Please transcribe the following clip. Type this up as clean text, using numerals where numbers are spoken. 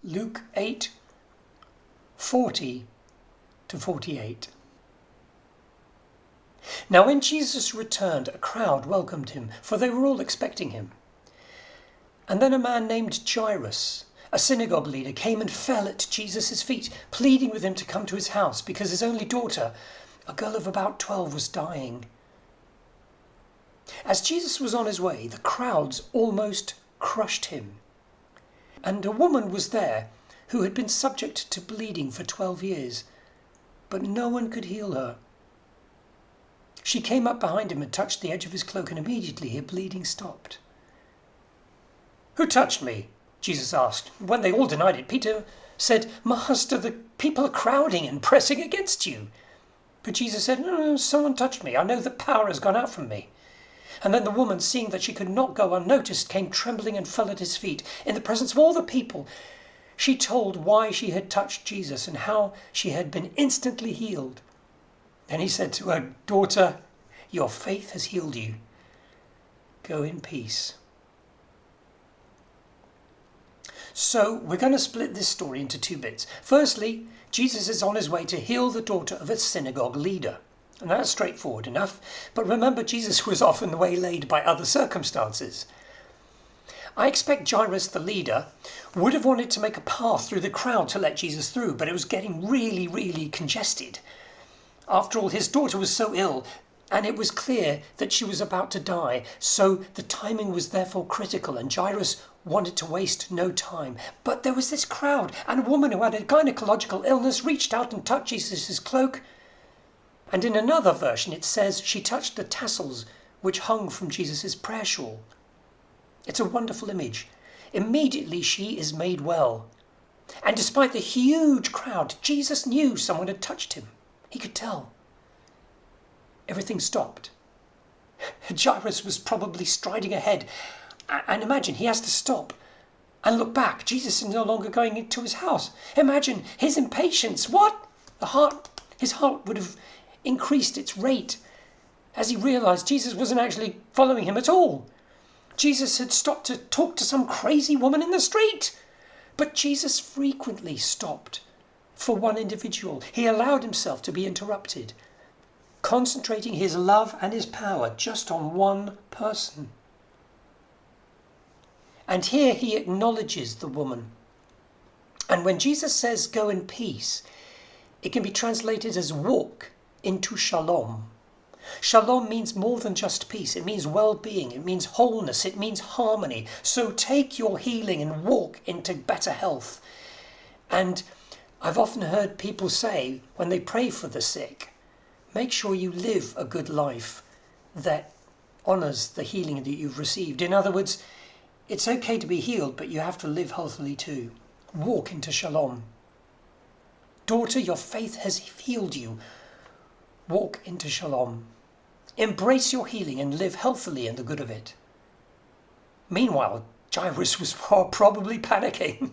Luke 8:40-48. Now when Jesus returned, a crowd welcomed him, for they were all expecting him. And then a man named Jairus, a synagogue leader, came and fell at Jesus' feet, pleading with him to come to his house because his only daughter, a girl of about 12, was dying. As Jesus was on his way, the crowds almost crushed him. And a woman was there who had been subject to bleeding for 12 years, but no one could heal her. She came up behind him and touched the edge of his cloak, and immediately her bleeding stopped. "Who touched me?" Jesus asked. When they all denied it, Peter said, "Master, the people are crowding and pressing against you." But Jesus said, "No, someone touched me. I know that power has gone out from me." And then the woman, seeing that she could not go unnoticed, came trembling and fell at his feet. In the presence of all the people, she told why she had touched Jesus and how she had been instantly healed. Then he said to her, "Daughter, your faith has healed you. Go in peace." So we're going to split this story into two bits. Firstly, Jesus is on his way to heal the daughter of a synagogue leader. And that's straightforward enough. But remember, Jesus was often waylaid by other circumstances. I expect Jairus, the leader, would have wanted to make a path through the crowd to let Jesus through, but it was getting really, really congested. After all, his daughter was so ill, and it was clear that she was about to die, so the timing was therefore critical, and Jairus wanted to waste no time. But there was this crowd, and a woman who had a gynecological illness reached out and touched Jesus' cloak. And in another version it says she touched the tassels which hung from Jesus' prayer shawl. It's a wonderful image. Immediately she is made well. And despite the huge crowd, Jesus knew someone had touched him. He could tell. Everything stopped. Jairus was probably striding ahead. And imagine, he has to stop and look back. Jesus is no longer going into his house. Imagine his impatience. What? His heart would have increased its rate as he realized Jesus wasn't actually following him at all. Jesus had stopped to talk to some crazy woman in the street. But Jesus frequently stopped for one individual. He allowed himself to be interrupted, concentrating his love and his power just on one person. And here he acknowledges the woman. And when Jesus says, "Go in peace," it can be translated as walk into shalom. Shalom means more than just peace. It means well-being. It means wholeness. It means harmony. So take your healing and walk into better health. And I've often heard people say when they pray for the sick, make sure you live a good life that honours the healing that you've received. In other words, it's okay to be healed, but you have to live healthily too. Walk into shalom. Daughter, your faith has healed you. Walk into shalom. Embrace your healing and live healthily in the good of it. Meanwhile, Jairus was probably panicking.